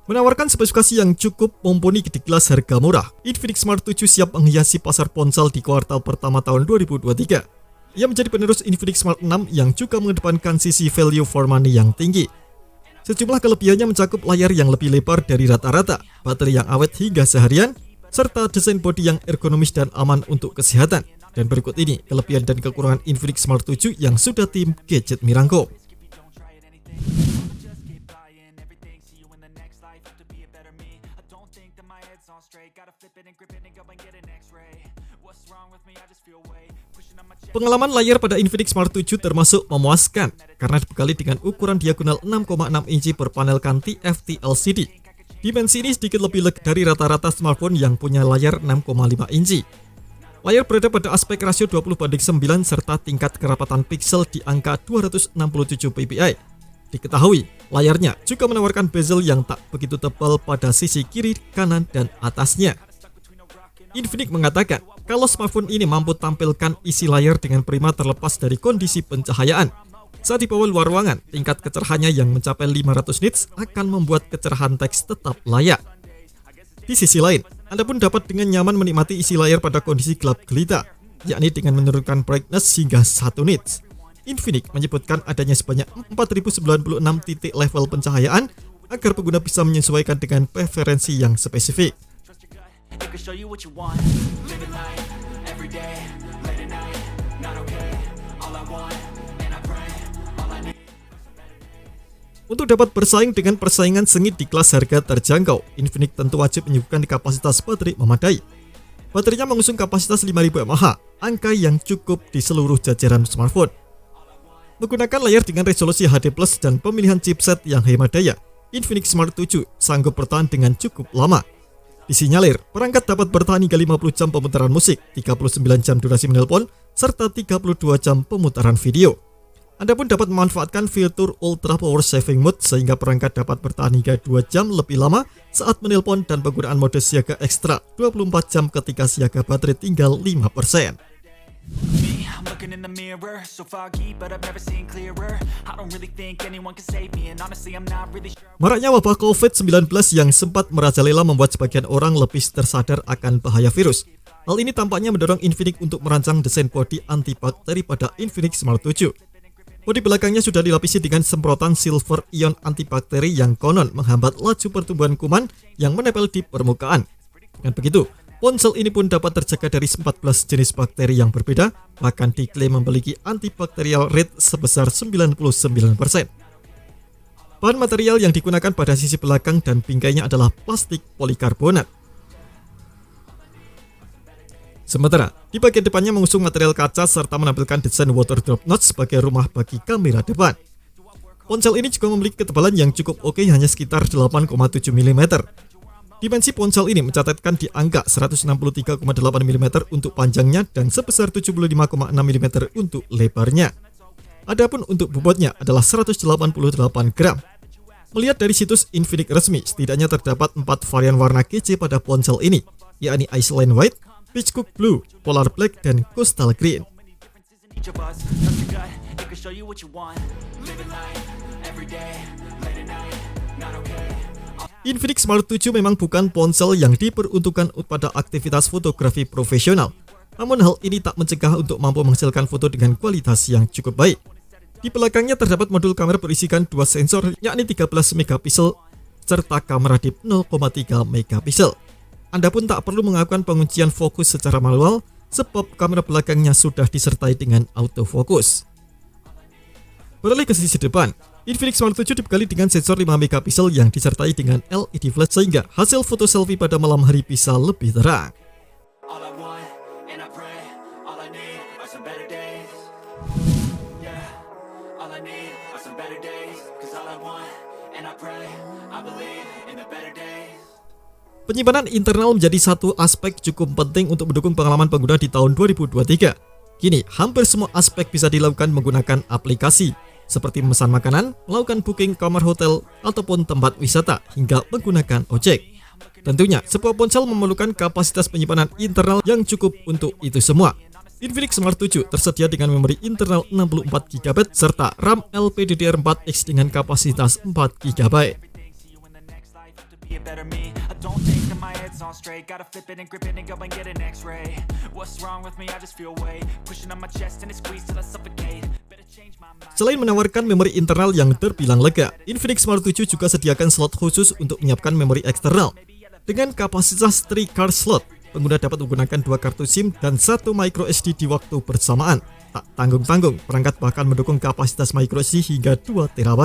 Menawarkan spesifikasi yang cukup mumpuni di kelas harga murah, Infinix Smart 7 siap menghiasi pasar ponsel di kuartal pertama tahun 2023. Ia menjadi penerus Infinix Smart 6 yang juga mengedepankan sisi value for money yang tinggi. Sejumlah kelebihannya mencakup layar yang lebih lebar dari rata-rata, baterai yang awet hingga seharian, serta desain bodi yang ergonomis dan aman untuk kesehatan. Dan berikut ini kelebihan dan kekurangan Infinix Smart 7 yang sudah tim Gadget merangkum. Pengalaman layar pada Infinix Smart 7 termasuk memuaskan karena dibekali dengan ukuran diagonal 6,6 inci per panelkan TFT LCD. Dimensi ini sedikit lebih lega dari rata-rata smartphone yang punya layar 6,5 inci. Layar berada pada aspek rasio 20:9 serta tingkat kerapatan pixel di angka 267 ppi. Diketahui, layarnya juga menawarkan bezel yang tak begitu tebal pada sisi kiri, kanan, dan atasnya. Infinix mengatakan kalau smartphone ini mampu tampilkan isi layar dengan prima terlepas dari kondisi pencahayaan. Saat dibawa luar ruangan, tingkat kecerahannya yang mencapai 500 nits akan membuat kecerahan teks tetap layak. Di sisi lain, Anda pun dapat dengan nyaman menikmati isi layar pada kondisi gelap gelita, yakni dengan menurunkan brightness hingga 1 nits. Infinix menyebutkan adanya sebanyak 4096 titik level pencahayaan agar pengguna bisa menyesuaikan dengan preferensi yang spesifik. Untuk dapat bersaing dengan persaingan sengit di kelas harga terjangkau, Infinix tentu wajib menyuguhkan kapasitas baterai memadai. Baterainya mengusung kapasitas 5000 mAh, angka yang cukup di seluruh jajaran smartphone. Menggunakan layar dengan resolusi HD+ dan pemilihan chipset yang hemat daya, Infinix Smart 7 sanggup bertahan dengan cukup lama. Disinyalir, perangkat dapat bertahan hingga 50 jam pemutaran musik, 39 jam durasi menelpon, serta 32 jam pemutaran video. Anda pun dapat memanfaatkan fitur Ultra Power Saving Mode sehingga perangkat dapat bertahan hingga 2 jam lebih lama saat menelpon dan penggunaan mode siaga ekstra 24 jam ketika siaga baterai tinggal 5%. Maraknya wabah COVID-19 yang sempat merajalela membuat sebagian orang lebih tersadar akan bahaya virus. Hal ini tampaknya mendorong Infinix untuk merancang desain bodi antibakteri pada Infinix Smart 7. Bodi belakangnya sudah dilapisi dengan semprotan silver ion antibakteri yang konon menghambat laju pertumbuhan kuman yang menempel di permukaan. Dengan begitu, ponsel ini pun dapat terjaga dari 14 jenis bakteri yang berbeda, bahkan diklaim memiliki antibacterial rate sebesar 99%. Bahan material yang digunakan pada sisi belakang dan bingkainya adalah plastik polikarbonat. Sementara, di bagian depannya mengusung material kaca serta menampilkan desain water drop notch sebagai rumah bagi kamera depan. Ponsel ini juga memiliki ketebalan yang cukup oke, hanya sekitar 8,7 mm. Dimensi ponsel ini mencatatkan di angka 163,8 mm untuk panjangnya dan sebesar 75,6 mm untuk lebarnya. Adapun untuk bobotnya adalah 188 gram. Melihat dari situs Infinix resmi, setidaknya terdapat 4 varian warna kece pada ponsel ini, yakni Iceland White, Peachcock Blue, Polar Black, dan Coastal Green. Infinix Smart 7 memang bukan ponsel yang diperuntukkan pada aktivitas fotografi profesional. Namun hal ini tak mencegah untuk mampu menghasilkan foto dengan kualitas yang cukup baik. Di belakangnya terdapat modul kamera berisikan 2 sensor, yakni 13 megapiksel serta kamera dip 0,3 megapiksel. Anda pun tak perlu melakukan penguncian fokus secara manual, sebab kamera belakangnya sudah disertai dengan autofokus. Beralih ke sisi depan, Infinix Smart 7 dibekali dengan sensor 5 megapiksel yang disertai dengan LED flash sehingga hasil foto selfie pada malam hari bisa lebih terang. Penyimpanan internal menjadi satu aspek cukup penting untuk mendukung pengalaman pengguna di tahun 2023. Kini, hampir semua aspek bisa dilakukan menggunakan aplikasi, seperti memesan makanan, melakukan booking kamar hotel, ataupun tempat wisata, hingga menggunakan ojek. Tentunya, sebuah ponsel memerlukan kapasitas penyimpanan internal yang cukup untuk itu semua. Infinix Smart 7 tersedia dengan memori internal 64 GB serta RAM LPDDR4X dengan kapasitas 4 GB. Be a better me. I don't think that my head's on straight. Gotta flip it and grip it and go and get an X-ray. What's wrong with me? I just feel weight pushing on my chest and it squeezes till I suffocate. Better change my mind. Selain menawarkan memori internal yang terbilang lega, Infinix Smart 7 juga sediakan slot khusus untuk menyiapkan memori eksternal. Dengan kapasitas 3 card slot, pengguna dapat menggunakan 2 kartu SIM dan 1 micro SD di waktu bersamaan. Tak tanggung-tanggung, perangkat bahkan mendukung kapasitas micro SD hingga 2 TB.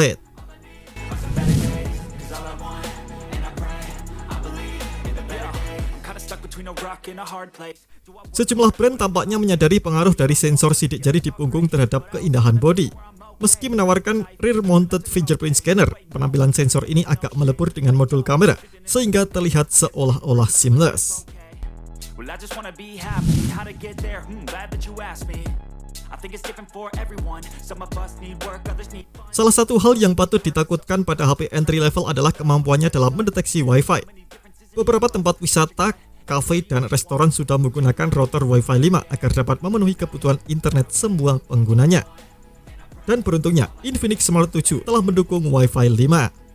Sejumlah brand tampaknya menyadari pengaruh dari sensor sidik jari di punggung terhadap keindahan bodi. Meski menawarkan rear-mounted fingerprint scanner, penampilan sensor ini agak melebur dengan modul kamera, sehingga terlihat seolah-olah seamless. Salah satu hal yang patut ditakutkan pada HP entry level adalah kemampuannya dalam mendeteksi Wi-Fi. Beberapa tempat wisata, kafe, dan restoran sudah menggunakan router Wi-Fi 5 agar dapat memenuhi kebutuhan internet semua penggunanya. Dan beruntungnya, Infinix Smart 7 telah mendukung Wi-Fi 5.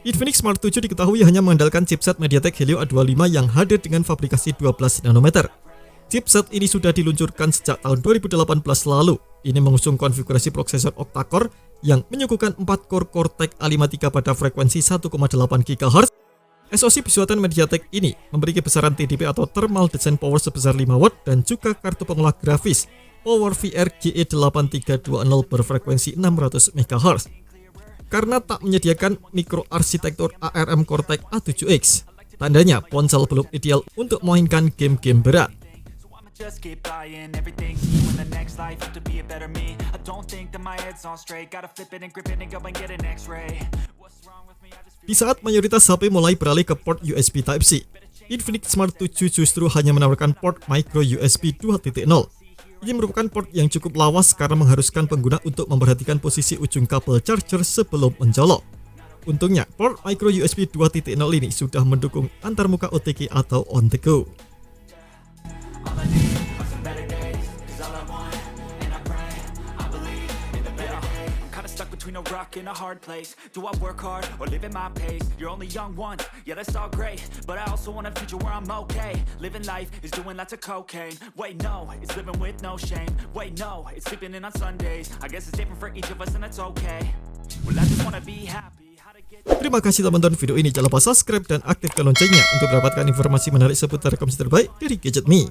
Infinix Smart 7 diketahui hanya mengandalkan chipset MediaTek Helio A25 yang hadir dengan fabrikasi 12 nanometer. Chipset ini sudah diluncurkan sejak tahun 2018 lalu. Ini mengusung konfigurasi prosesor octa-core yang menyuguhkan 4 core Cortex A53 pada frekuensi 1,8 GHz. SoC buatan MediaTek ini memiliki besaran TDP atau Thermal Design Power sebesar 5 watt dan juga kartu pengolah grafis PowerVR GE8320 berfrekuensi 600 MHz. Karena tak menyediakan mikroarsitektur ARM Cortex A7X, tandanya ponsel belum ideal untuk memainkan game-game berat. Di saat mayoritas HP mulai beralih ke port USB Type-C, Infinix Smart 7 justru hanya menawarkan port micro USB 2.0. Ini merupakan port yang cukup lawas karena mengharuskan pengguna untuk memperhatikan posisi ujung kabel charger sebelum mencolok. Untungnya, port micro USB 2.0 ini sudah mendukung antarmuka OTG atau on the go. Between a rock and a hard place. Do I work hard or live at my pace? You're only young once, yeah that's all great, but I also want a future where I'm okay. Living life is doing lots of cocaine. Wait no, it's living with no shame. Wait no, it's sleeping in on Sundays. I guess it's different for each of us and that's okay. Well I just wanna be happy. Terima kasih telah menonton video ini. Jangan lupa subscribe dan aktifkan loncengnya untuk mendapatkan informasi menarik seputar komputer terbaik dari Gadget Me.